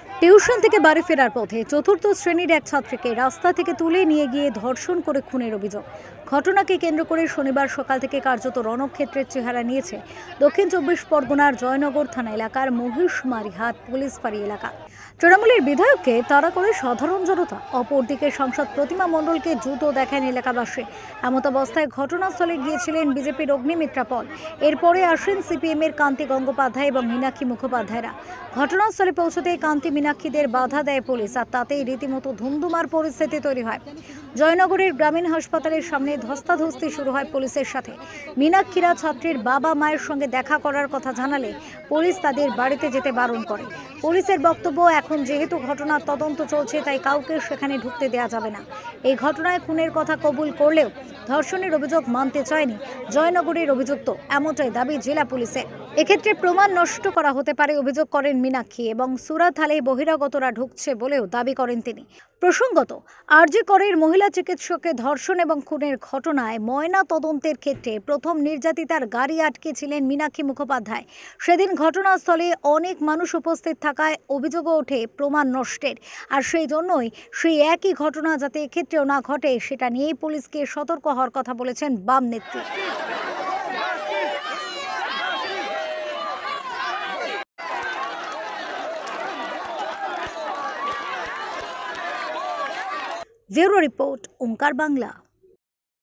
Tuition থেকে বাড়ি ফেরার পথে চতুর্থ শ্রেণীর এক ছাত্রীকে রাস্তা থেকে তুলে নিয়ে গিয়ে ধর্ষণ করে খুনের অভিযোগ। ঘটনাকে কেন্দ্র করে শনিবার সকাল থেকে কার্যত রণক্ষেত্রের চেহারা নিয়েছে দক্ষিণ 24 পরগনার জয়নগর থানা এলাকার মহিষমারিহাট পুলিশ ফাঁড়ি এলাকা। তৃণমূলের বিধায়ককে তাড়া করে সাধারণ জনতা, অপরদিকে সাংসদ প্রতিমা মণ্ডলকে জুতো দেখেন এলাকাবাসী। এমতাবস্থায় ঘটনাস্থলে গিয়েছিলেন বিজেপির অগ্নিমিত্রা পল। এরপরে আসেন সিপিএম এর কান্তি গঙ্গোপাধ্যায় এবং মীনাক্ষী মুখোপাধ্যায়রা। ঘটনাস্থলে পৌঁছতে কান্তি মীনাক্ষীদের বাধা দেয় পুলিশ, আর তাতেই রীতিমতো ধুমধুমার পরিস্থিতি তৈরি হয়। জয়নগরের গ্রামীণ হাসপাতালের সামনে ধস্তাধস্তি শুরু হয় পুলিশের সাথে। মীনাক্ষীরা ছাত্রীর বাবা মায়ের সঙ্গে দেখা করার কথা জানালে পুলিশ তাদের বাড়িতে যেতে বারণ করে। পুলিশের বক্তব্য, এখন যেহেতু ঘটনার তদন্ত চলছে তাই কাউকে সেখানে ঢুকতে দেওয়া যাবে না। এই ঘটনায় খুনের কথা কবুল করলেও ধর্ষণের অভিযোগ মানতে চায়নি জয়নগরের অভিযুক্ত, এমনটাই দাবি জেলা পুলিশের। এক্ষেত্রে প্রমাণ নষ্ট করা হতে পারে অভিযোগ করেন মীনাক্ষী, এবং সুরাত হালে বহিরাগতরা ঢুকছে বলেও দাবি করেন তিনি। প্রসঙ্গত, আরজি করের মহিলা চিকিৎসককে ধর্ষণ এবং খুনের ঘটনায় ময়না তদন্তের ক্ষেত্রে প্রথম নির্যাতিতার গাড়ি আটকেছিলেন মীনাক্ষী মুখোপাধ্যায়। সেদিন ঘটনাস্থলে অনেক মানুষ উপস্থিত থাকায় অভিযোগও ওঠে প্রমাণ নষ্টের, আর সেই জন্যই সেই একই ঘটনা যাতে এক্ষেত্রেও না ঘটে সেটা নিয়েই পুলিশকে সতর্ক হওয়ার কথা বলেছেন বাম নেত্রী। ব্যুরো রিপোর্ট, ওঙ্কার বাংলা।